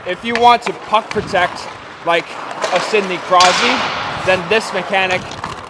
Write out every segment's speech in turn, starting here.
If you want to puck protect like a Sidney Crosby, then this mechanic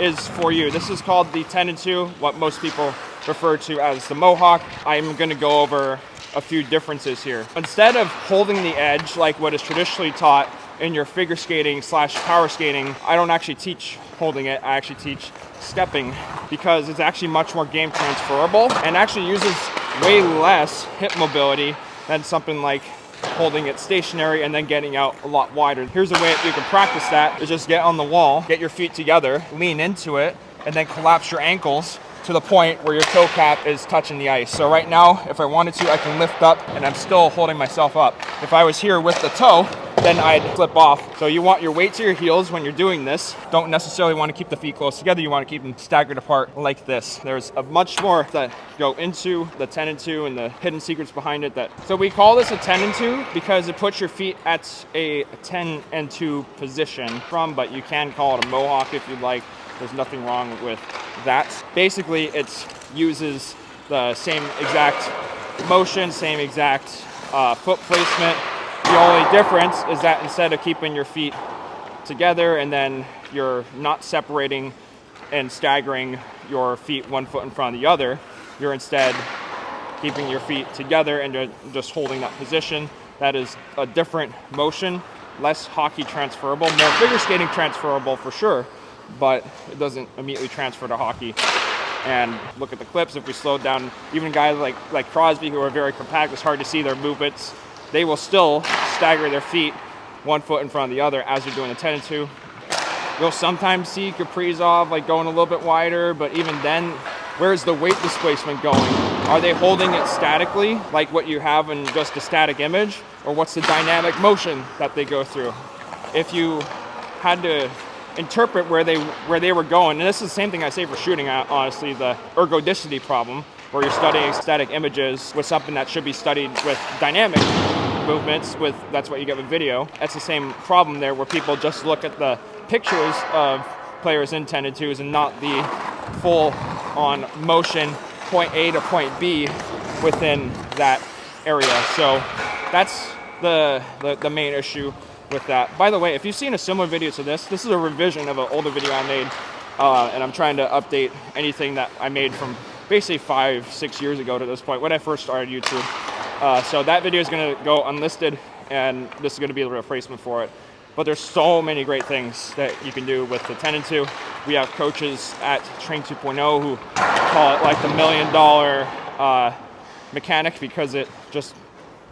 is for you. This is called the 10-2, what most people refer to as the Mohawk. I'm going to go over a few differences here. Instead of holding the edge like what is traditionally taught in your figure skating / power skating, I don't actually teach holding it. I actually teach stepping because it's actually much more game transferable and actually uses way less hip mobility than something like holding it stationary and then getting out a lot wider. Here's a way that you can practice that, is just get on the wall, get your feet together, lean into it, and then collapse your ankles to the point where your toe cap is touching the ice. So right now, if I wanted to, I can lift up and I'm still holding myself up. If I was here with the toe, then I'd flip off. So you want your weight to your heels when you're doing this. Don't necessarily want to keep the feet close together. You want to keep them staggered apart like this. There's a much more that go into the 10-2 and the hidden secrets behind it. So we call this a 10-2 because it puts your feet at a 10-2 position but you can call it a Mohawk if you'd like. There's nothing wrong with that. Basically, it uses the same exact motion, same exact foot placement. The only difference is that instead of keeping your feet together and then you're not separating and staggering your feet one foot in front of the other, you're instead keeping your feet together and you're just holding that position. That is a different motion, less hockey transferable, more figure skating transferable for sure, but it doesn't immediately transfer to hockey. And look at the clips. If we slow down, even guys like Crosby, who are very compact, it's hard to see their movements. They will still stagger their feet one foot in front of the other as you're doing the 10-2. You'll sometimes see Kaprizov like going a little bit wider, but even then, where's the weight displacement going? Are they holding it statically, like what you have in just a static image, or what's the dynamic motion that they go through? If you had to interpret where they were going, and this is the same thing I say for shooting, honestly, the ergodicity problem, where you're studying static images with something that should be studied with dynamic movements, that's what you get with video. That's the same problem there, where people just look at the pictures of players in 10-2s and not the full on motion point A to point B within that area. So that's the main issue with that. By the way, if you've seen a similar video to this is a revision of an older video I made, and I'm trying to update anything that I made from basically 5-6 years ago to this point when I first started YouTube. So that video is going to go unlisted, and this is going to be the replacement for it. But there's so many great things that you can do with the 10-2. We have coaches at Train 2.0 who call it like the $1 million mechanic because it just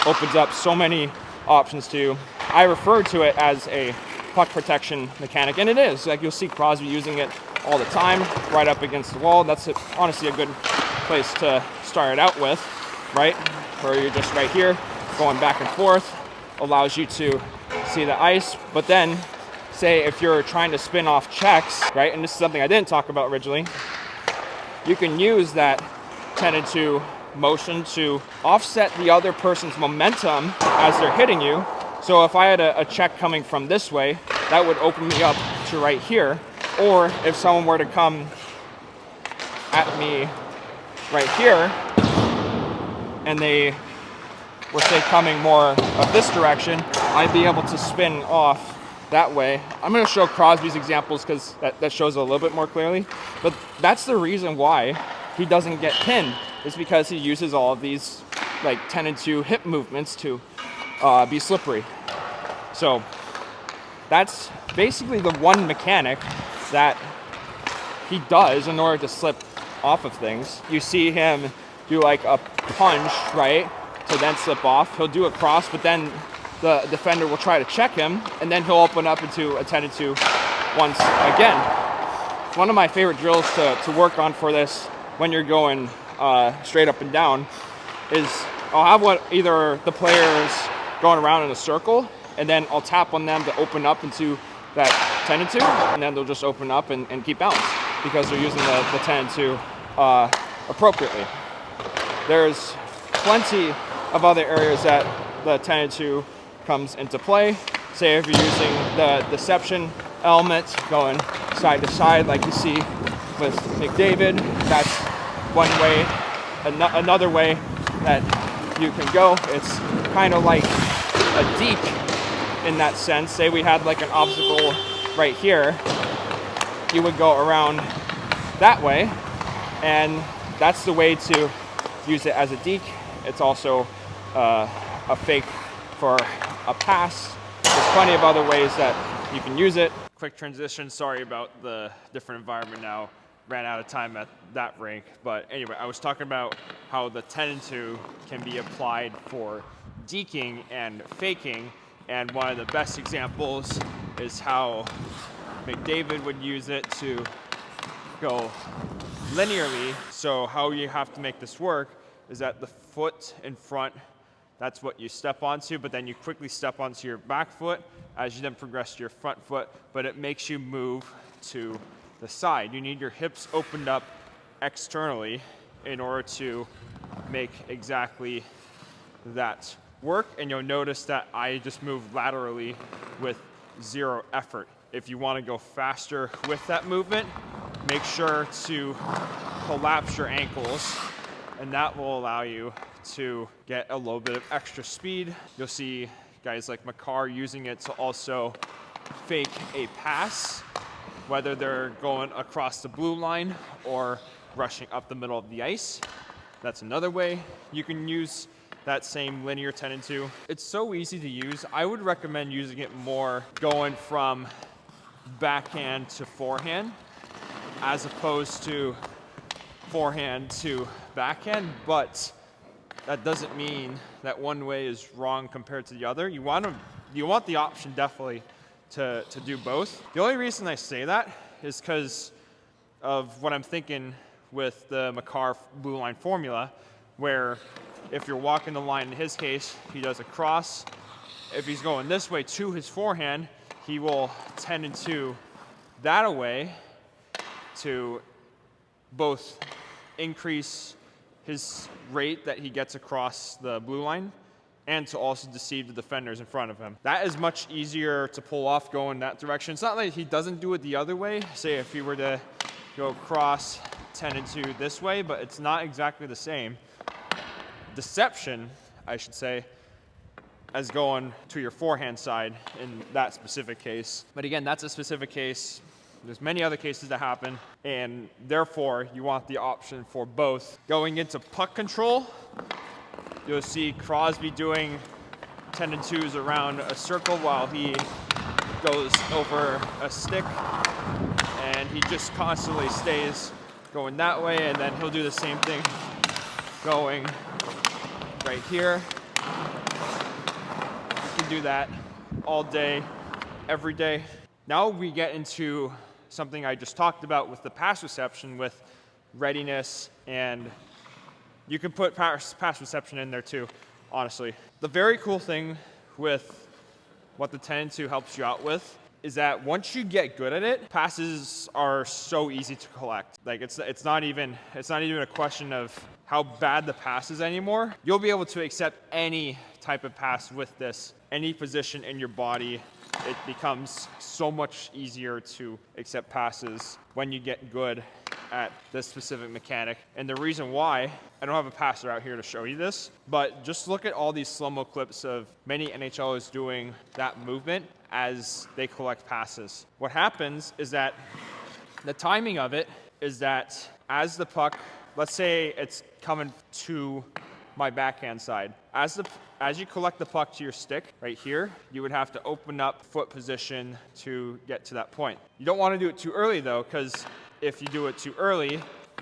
opens up so many options to you. I refer to it as a puck protection mechanic, and it is. Like, you'll see Crosby using it all the time, right up against the wall. That's honestly a good place to start it out with, right? Where you're just right here, going back and forth, allows you to see the ice. But then, say if you're trying to spin off checks, right? And this is something I didn't talk about originally. You can use that 10-2 motion to offset the other person's momentum as they're hitting you. So if I had a check coming from this way, that would open me up to right here. Or if someone were to come at me right here, and they were, say, coming more of this direction, I'd be able to spin off that way. I'm going to show Crosby's examples because that shows it a little bit more clearly. But that's the reason why he doesn't get pinned, is because he uses all of these like 10-2 hip movements to be slippery. So that's basically the one mechanic that he does in order to slip off of things. You see him do like a punch, right, to then slip off. He'll do a cross, but then the defender will try to check him, and then he'll open up into a 10-2 once again. One of my favorite drills to work on for this, when you're going straight up and down, is I'll have either the players going around in a circle, and then I'll tap on them to open up into that 10-2, and then they'll just open up and keep balance because they're using the 10-2 appropriately. There's plenty of other areas that the 10-2 comes into play. Say if you're using the deception element, going side to side like you see with McDavid, that's one way. Another way that you can go, it's kind of like a deep in that sense. Say we had like an obstacle right here, you would go around that way, and that's the way to use it as a deke. It's also a fake for a pass. There's plenty of other ways that you can use it. Quick transition, sorry about the different environment now. Ran out of time at that rink. But anyway, I was talking about how the 10 and 2 can be applied for deking and faking. And one of the best examples is how McDavid would use it to go linearly. So how you have to make this work is that the foot in front, that's what you step onto, but then you quickly step onto your back foot as you then progress to your front foot, but it makes you move to the side. You need your hips opened up externally in order to make exactly that work, and you'll notice that I just move laterally with zero effort. If you want to go faster with that movement, make sure to collapse your ankles, and that will allow you to get a little bit of extra speed. You'll see guys like Makar using it to also fake a pass, whether they're going across the blue line or rushing up the middle of the ice. That's another way you can use that same linear 10 and 2. It's so easy to use. I would recommend using it more going from backhand to forehand as opposed to forehand to backhand, but that doesn't mean that one way is wrong compared to the other. You want the option definitely to do both. The only reason I say that is because of what I'm thinking with the Makar blue line formula, where if you're walking the line, in his case, he does a cross. If he's going this way to his forehand, he will 10 and 2 that away to both increase his rate that he gets across the blue line and to also deceive the defenders in front of him. That is much easier to pull off going that direction. It's not like he doesn't do it the other way. Say if he were to go cross 10 and 2 this way, but it's not exactly the same. Deception, I should say, as going to your forehand side in that specific case. But again, that's a specific case. There's many other cases that happen, and therefore you want the option for both. Going into puck control, you'll see Crosby doing 10 and 2s around a circle while he goes over a stick, and he just constantly stays going that way, and then he'll do the same thing going right here. You can do that all day, every day. Now we get into something I just talked about with the pass reception, with readiness, and you can put pass reception in there too, honestly. The very cool thing with what the 10 and 2 helps you out with is that once you get good at it, passes are so easy to collect. Like it's not even a question of how bad the pass is anymore. You'll be able to accept any type of pass with this, any position in your body. It becomes so much easier to accept passes when you get good at this specific mechanic. And the reason why, I don't have a passer out here to show you this, but just look at all these slow-mo clips of many NHLers doing that movement as they collect passes. What happens is that the timing of it is that as the puck, let's say it's coming to my backhand side, as you collect the puck to your stick right here, you would have to open up foot position to get to that point. You don't want to do it too early though, because if you do it too early,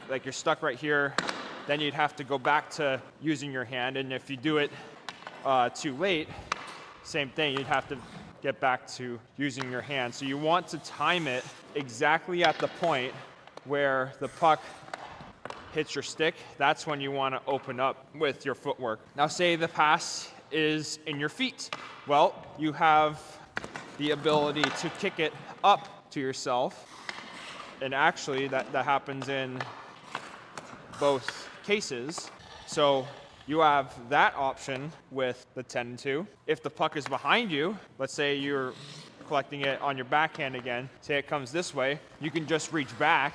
like you're stuck right here, then you'd have to go back to using your hand. And if you do it too late, same thing, you'd have to get back to using your hand. So you want to time it exactly at the point where the puck hits your stick. That's when you want to open up with your footwork. Now say the pass is in your feet. Well, you have the ability to kick it up to yourself. And actually that happens in both cases. So you have that option with the 10 and 2. If the puck is behind you, let's say you're collecting it on your backhand again, say it comes this way, you can just reach back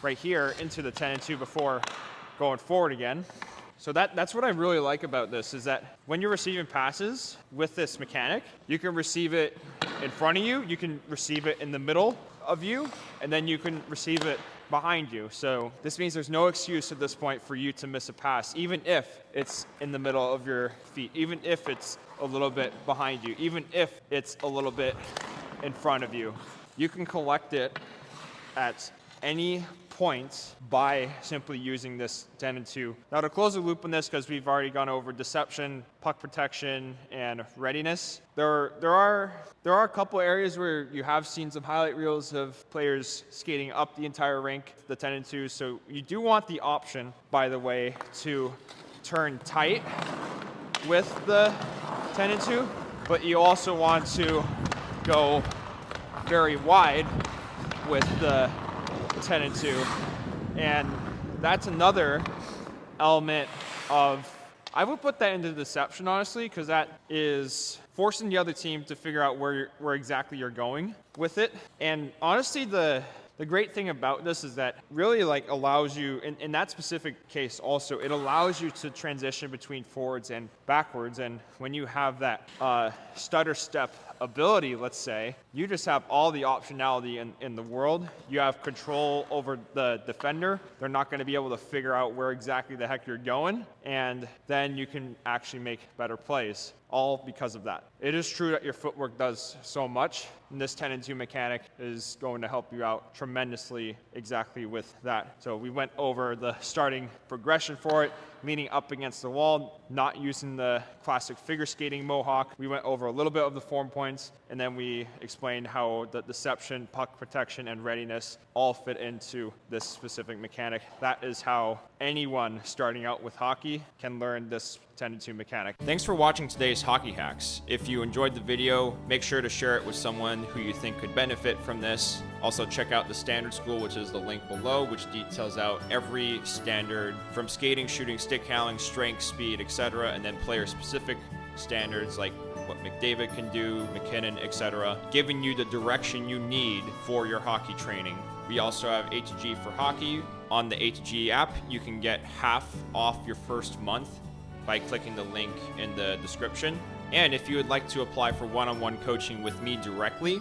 right here into the 10 and 2 before going forward again. So that's what I really like about this, is that when you're receiving passes with this mechanic, you can receive it in front of you, you can receive it in the middle of you, and then you can receive it behind you. So this means there's no excuse at this point for you to miss a pass, even if it's in the middle of your feet, even if it's a little bit behind you, even if it's a little bit in front of you. You can collect it at any point by simply using this 10 and 2. Now to close the loop on this, because we've already gone over deception, puck protection, and readiness, there are a couple areas where you have seen some highlight reels of players skating up the entire rink, the 10 and 2. So you do want the option, by the way, to turn tight with the 10 and 2, but you also want to go very wide with the 10 and 2. And that's another element of, I would put that into deception, honestly, because that is forcing the other team to figure out where exactly you're going with it. And honestly, the great thing about this is that really like allows you, in that specific case also, it allows you to transition between forwards and backwards. And when you have that stutter step ability, let's say, you just have all the optionality in the world. You have control over the defender. They're not going to be able to figure out where exactly the heck you're going. And then you can actually make better plays, all because of that. It is true that your footwork does so much, and this 10 and 2 mechanic is going to help you out tremendously exactly with that. So we went over the starting progression for it, leaning up against the wall, not using the classic figure skating mohawk. We went over a little bit of the form points, and then we explained how the deception, puck protection, and readiness all fit into this specific mechanic. That is how anyone starting out with hockey can learn this 10 and 2 mechanic. Thanks for watching today's Hockey Hacks. If you enjoyed the video, make sure to share it with someone who you think could benefit from this. Also check out the Standard School, which is the link below, which details out every standard from skating, shooting, stick handling, strength, speed, etc., and then player-specific standards like what McDavid can do, McKinnon, etc., giving you the direction you need for your hockey training. We also have A to G for hockey. On the A to G app, you can get half off your first month by clicking the link in the description. And if you would like to apply for one-on-one coaching with me directly,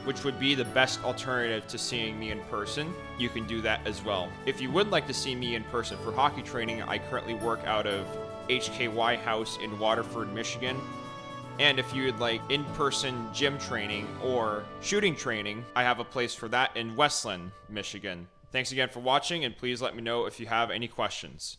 which would be the best alternative to seeing me in person, you can do that as well. If you would like to see me in person for hockey training, I currently work out of HKY House in Waterford, Michigan. And if you would like in-person gym training or shooting training, I have a place for that in Westland, Michigan. Thanks again for watching, and please let me know if you have any questions.